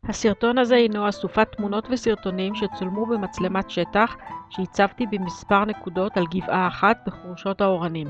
הסרטון הזה הינו אסופת תמונות וסרטונים שצולמו במצלמת שטח שהצבתי במספר נקודות על גבעה אחת בחורשות האורנים.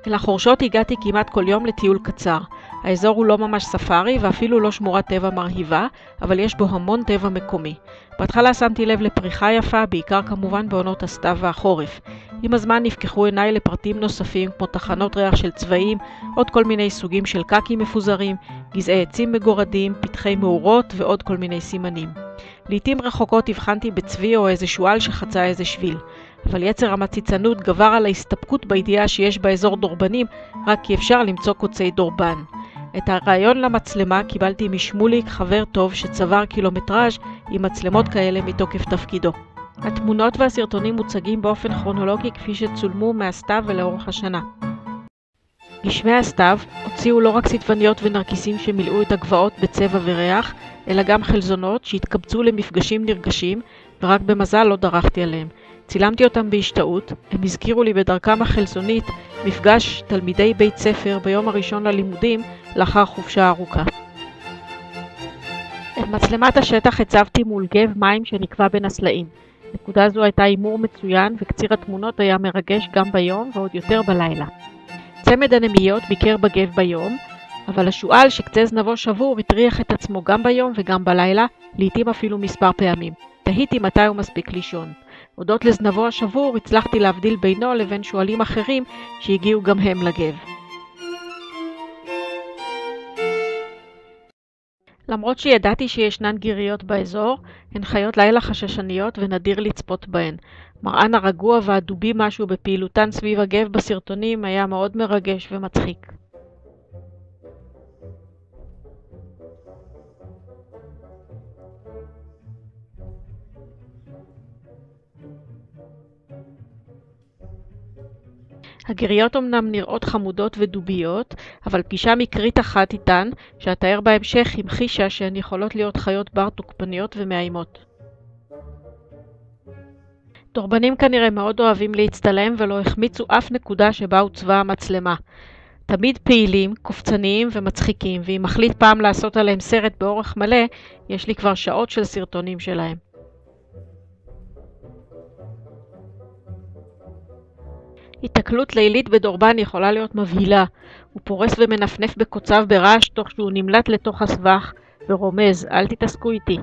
אל החורשות הגעתי כמעט כל יום לטיול קצר. האזור הוא לא ממש ספארי ואפילו לא שמורת טבע מרהיבה, אבל יש בו המון טבע מקומי. בהתחלה שמתי לב לפריחה יפה, בעיקר כמובן בעונות הסתיו והחורף. עם הזמן נפקחו עיניי לפרטים נוספים כמו תחנות ריח של צבעים, עוד כל מיני סוגים של קקים מפוזרים, גזעי עצים מגורדים, פתחי מאורות ועוד כל מיני סימנים. לעתים רחוקות הבחנתי בצבי או איזה שועל שחצה איזה שביל. אבל יצר המציצנות גבר על ההסתפקות בידיעה שיש באזור דורבנים, רק כי אפשר למצוא קוצי דורבן. את הרעיון למצלמה קיבלתי משמוליק, חבר טוב שצבר קילומטראז' עם מצלמות כאלה מתוקף תפקידו. התמונות והסרטונים מוצגים באופן כרונולוגי כפי שצולמו מהסתיו ולאורך השנה. גשמי הסתיו הוציאו לא רק סטבניות ונרקיסים שמילאו את הגבעות בצבע וריח, אלא גם חלזונות שהתקבצו למפגשים נרגשים, ורק במזל לא דרכתי עליהם. צילמתי אותם בהשתאות, הם הזכירו לי בדרכם החלזונית מפגש תלמידי בית ספר ביום הראשון ללימודים לאחר חופשה ארוכה. את מצלמת השטח הצבתי מול גב מים שנקבע בין הסלעים. נקודה זו הייתה אימור מצוין וקציר התמונות היה מרגש גם ביום ועוד יותר בלילה. צמד הנמיות ביקר בגב ביום, אבל השועל שקצה זנבו שבור הטריח את עצמו גם ביום וגם בלילה, לעתים אפילו מספר פעמים. תהיתי מתי הוא מספיק לישון. הודות לזנבו השבור הצלחתי להבדיל בינו לבין שועלים אחרים שהגיעו גם הם לגב. למרות שידעתי שישנן גיריות באזור, הן חיות לילה חששניות ונדיר לצפות בהן. מראן הרגוע והדובי משהו בפעילותן סביב הגב בסרטונים היה מאוד מרגש ומצחיק. הגיריות אמנם נראות חמודות ודוביות, אבל פגישה מקרית אחת איתן, שאתאר בהמשך המחישה שהן יכולות להיות חיות בר תוקפניות ומאיימות. דורבנים כנראה מאוד אוהבים להצטלם ולא החמיצו אף נקודה שבה הוצבה המצלמה. תמיד פעילים, קופצניים ומצחיקים, ואם מחליט פעם לעשות עליהם סרט באורך מלא, יש לי כבר שעות של סרטונים שלהם. התקלות לילית בדורבן יכולה להיות מבהילה. הוא פורס ומנפנף בקוצב ברעש תוך שהוא נמלט לתוך הסבך ורומז, אל תתעסקו איתי.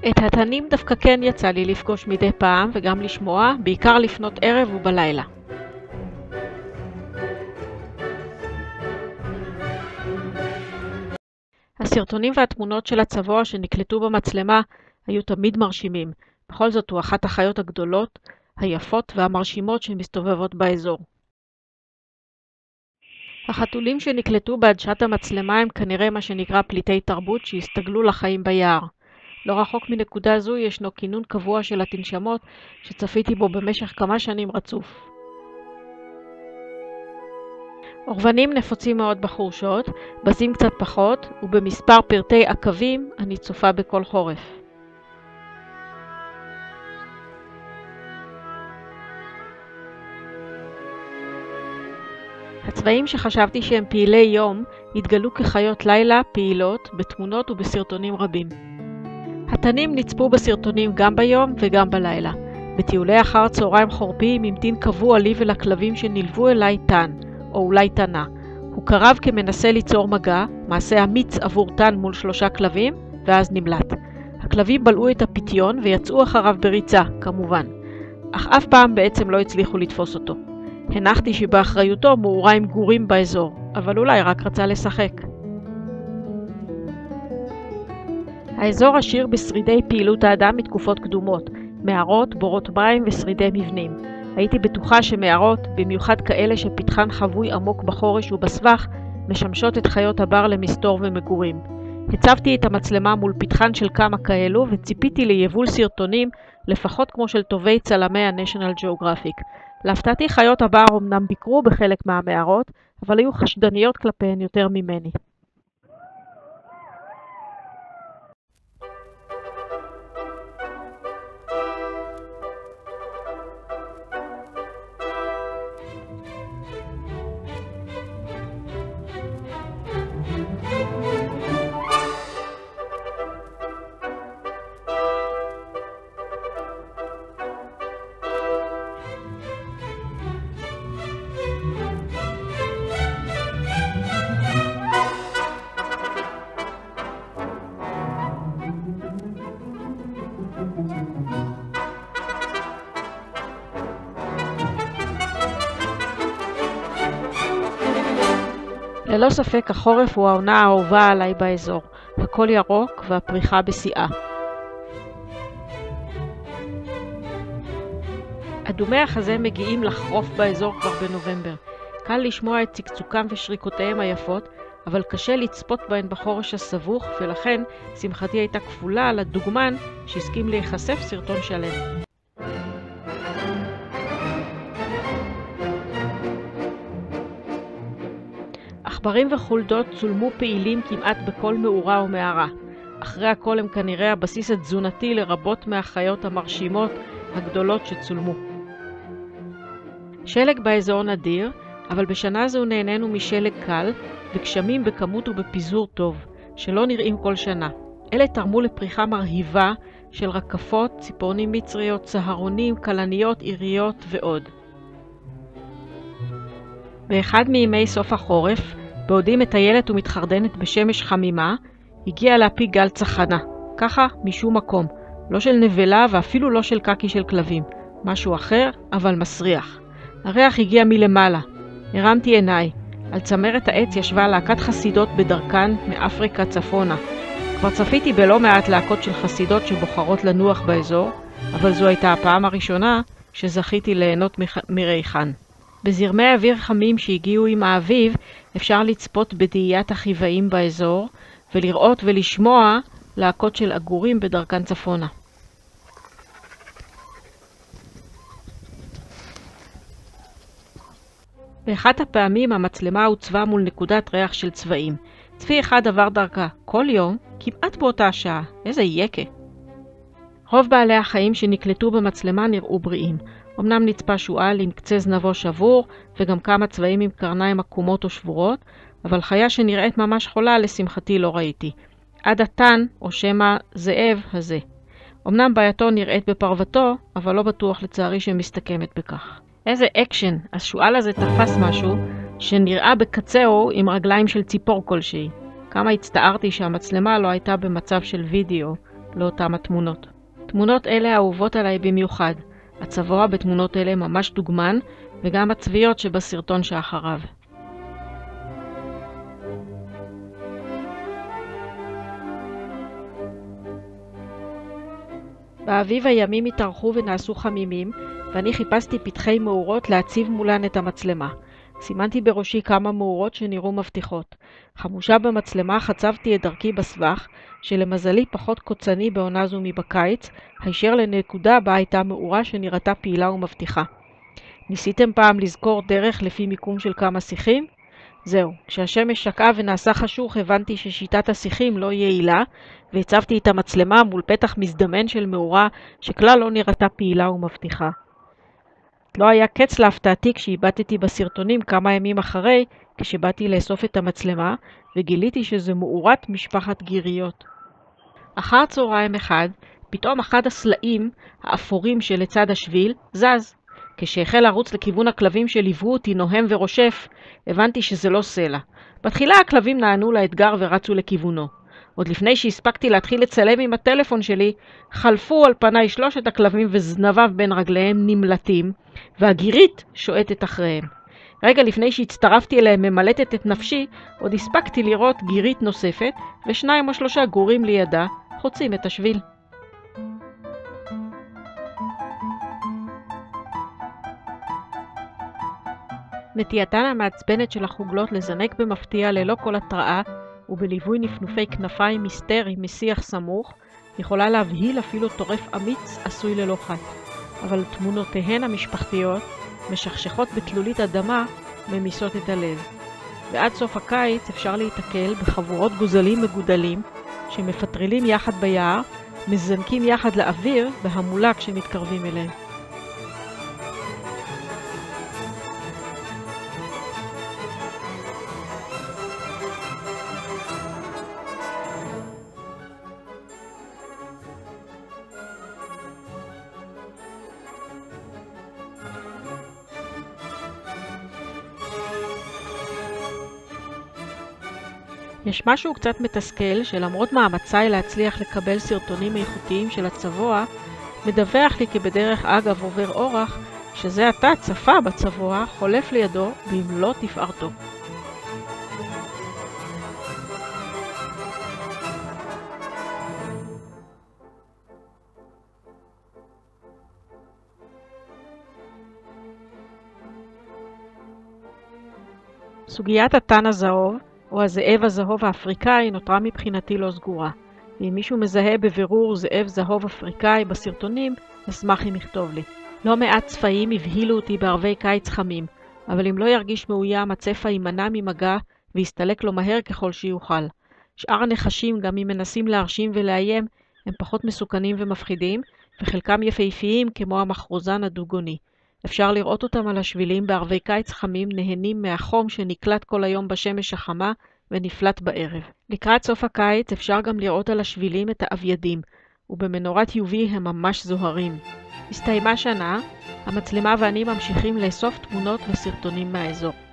את התנים דווקא כן יצא לי לפגוש מדי פעם וגם לשמוע, בעיקר לפנות ערב ובלילה. הסרטונים והתמונות של הצבוע שנקלטו במצלמה היו תמיד מרשימים. בכל זאת הוא אחת החיות הגדולות, היפות והמרשימות שמסתובבות באזור. החתולים שנקלטו בעדשת המצלמה הם כנראה מה שנקרא פליטי תרבות שהסתגלו לחיים ביער. לא רחוק מנקודה זו ישנו כינון קבוע של התנשמות שצפיתי בו במשך כמה שנים רצוף. אורבנים נפוצים מאוד בחורשות, בזים קצת פחות, ובמספר פרטי עקבים אני צופה בכל חורף. הצבעים שחשבתי שהם פעילי יום התגלו כחיות לילה פעילות בתמונות ובסרטונים רבים. התנים נצפו בסרטונים גם ביום וגם בלילה. בטיולי אחר צהריים חורפיים המתין קבוע לי ולכלבים שנלוו אליי תן, או אולי תנה. הוא קרב כמנסה ליצור מגע, מעשה אמיץ עבור תן מול 3 כלבים, ואז נמלט. הכלבים בלעו את הפיתיון ויצאו אחריו בריצה, כמובן. אך אף פעם בעצם לא הצליחו לתפוס אותו. הנחתי שבאחריותו מאורה עם גורים באזור, אבל אולי רק רצה לשחק. האזור עשיר בשרידי פעילות האדם מתקופות קדומות, מערות, בורות מים ושרידי מבנים. הייתי בטוחה שמערות, במיוחד כאלה שפתחן חבוי עמוק בחורש ובסבך, משמשות את חיות הבר למסתור ומגורים. הצבתי את המצלמה מול פתחן של כמה כאלו וציפיתי ליבול סרטונים לפחות כמו של טובי צלמי ה-National Geographic. להפתעתי חיות הבר אמנם ביקרו בחלק מהמערות, אבל היו חשדניות כלפיהן יותר ממני. ללא ספק החורף הוא העונה האהובה עליי באזור. הכל ירוק והפריחה בשיאה. אדומי החזה מגיעים לחרוף באזור כבר בנובמבר. קל לשמוע את צקצוקם ושריקותיהם היפות, אבל קשה לצפות בהן בחורש הסבוך, ולכן שמחתי הייתה כפולה על הדוגמן שהסכים להיחשף סרטון שלם. עכברים וחולדות צולמו פעילים כמעט בכל מאורה ומערה. אחרי הכל הם כנראה הבסיס התזונתי לרבות מהחיות המרשימות הגדולות שצולמו. שלג באזור נדיר, אבל בשנה זו נהנינו משלג קל וגשמים בכמות ובפיזור טוב, שלא נראים כל שנה. אלה תרמו לפריחה מרהיבה של רקפות, ציפורנים מצריות, צהרונים, כלניות, עיריות ועוד. באחד מימי סוף החורף, בעודי מטיילת ומתחרדנת בשמש חמימה, הגיע להפי גל צחנה. ככה משום מקום, לא של נבלה ואפילו לא של קקי של כלבים. משהו אחר, אבל מסריח. הריח הגיע מלמעלה. הרמתי עיניי. על צמרת העץ ישבה להקת חסידות בדרכן מאפריקה צפונה. כבר צפיתי בלא מעט להקות של חסידות שבוחרות לנוח באזור, אבל זו הייתה הפעם הראשונה שזכיתי ליהנות מריחן. בזרמי אוויר חמים שהגיעו עם האביב אפשר לצפות בדהיית החיוואים באזור ולראות ולשמוע להקות של עגורים בדרכן צפונה. באחת הפעמים המצלמה הוצבה מול נקודת ריח של צבעים. צבי אחד עבר דרכה כל יום, כמעט באותה השעה. איזה יקה. רוב בעלי החיים שנקלטו במצלמה נראו בריאים. אמנם נצפה שועל עם קצה זנבו שבור וגם כמה צבעים עם קרניים עקומות או שבורות, אבל חיה שנראית ממש חולה לשמחתי לא ראיתי. עד התן או שמה זאב הזה. אמנם בעייתו נראית בפרוותו, אבל לא בטוח לצערי שמסתכמת בכך. איזה אקשן, השועל הזה תפס משהו שנראה בקצהו עם רגליים של ציפור כלשהי. כמה הצטערתי שהמצלמה לא הייתה במצב של וידאו לאותם התמונות. תמונות אלה אהובות עליי במיוחד. הצבוע בתמונות אלה ממש דוגמן, וגם הצביות שבסרטון שאחריו. באביב הימים התארכו ונעשו חמימים, ואני חיפשתי פתחי מאורות להציב מולן את המצלמה. סימנתי בראשי כמה מאורות שנראו מבטיחות. חמושה במצלמה חצבתי את דרכי בסבך, שלמזלי פחות קוצני בעונה זו מבקיץ, הישר לנקודה בה הייתה מאורה שנראתה פעילה ומבטיחה. ניסיתם פעם לזכור דרך לפי מיקום של כמה שיחים? זהו, כשהשמש שקעה ונעשה חשוך הבנתי ששיטת השיחים לא יעילה, והצבתי את המצלמה מול פתח מזדמן של מאורה שכלל לא נראתה פעילה ומבטיחה. לא היה קץ להפתעתי כשהיבטתי בסרטונים כמה ימים אחרי, כשבאתי לאסוף את המצלמה, וגיליתי שזה מאורת משפחת גיריות. אחר צהריים אחד, פתאום אחד הסלעים האפורים שלצד השביל זז. כשהחל לרוץ לכיוון הכלבים שליוו אותי נוהם ורושף, הבנתי שזה לא סלע. בתחילה הכלבים נענו לאתגר ורצו לכיוונו. עוד לפני שהספקתי להתחיל לצלם עם הטלפון שלי, חלפו על פניי 3 הכלבים וזנביו בין רגליהם נמלטים, והגירית שועטת אחריהם. רגע לפני שהצטרפתי אליהם ממלטת את נפשי, עוד הספקתי לראות גירית נוספת, ו2 או 3 גורים לידה חוצים את השביל. נטייתן המעצבנת של החוגלות לזנק במפתיע ללא כל התראה, ובליווי נפנופי כנפיים מיסטריים משיח סמוך, יכולה להבהיל אפילו טורף אמיץ עשוי ללא חת. אבל תמונותיהן המשפחתיות, משכשכות בתלולית אדמה, ממיסות את הלב. ועד סוף הקיץ אפשר להתקל בחבורות גוזלים מגודלים שמפטרלים יחד ביער, מזנקים יחד לאוויר בהמולה כשמתקרבים אליהם. יש משהו קצת מתסכל שלמרות מאמציי להצליח לקבל סרטונים איכותיים של הצבוע, מדווח לי כי בדרך אגב עובר אורח שזה עתה צפה בצבוע חולף לידו במלוא תפארתו. סוגיית התן הזהוב או הזאב הזהוב האפריקאי נותרה מבחינתי לא סגורה, ואם מישהו מזהה בבירור זאב זהוב אפריקאי בסרטונים, אשמח אם יכתוב לי. לא מעט צפעים הבהילו אותי בערבי קיץ חמים, אבל אם לא ירגיש מאוים הצפע יימנע ממגע ויסתלק לו מהר ככל שיוכל. שאר הנחשים, גם אם מנסים להרשים ולאיים, הם פחות מסוכנים ומפחידים, וחלקם יפהפיים כמו המחרוזן הדוגוני. אפשר לראות אותם על השבילים בערבי קיץ חמים נהנים מהחום שנקלט כל היום בשמש החמה ונפלט בערב. לקראת סוף הקיץ אפשר גם לראות על השבילים את האביידים, ובמנורת UV הם ממש זוהרים. הסתיימה שנה, המצלמה ואני ממשיכים לאסוף תמונות וסרטונים מהאזור.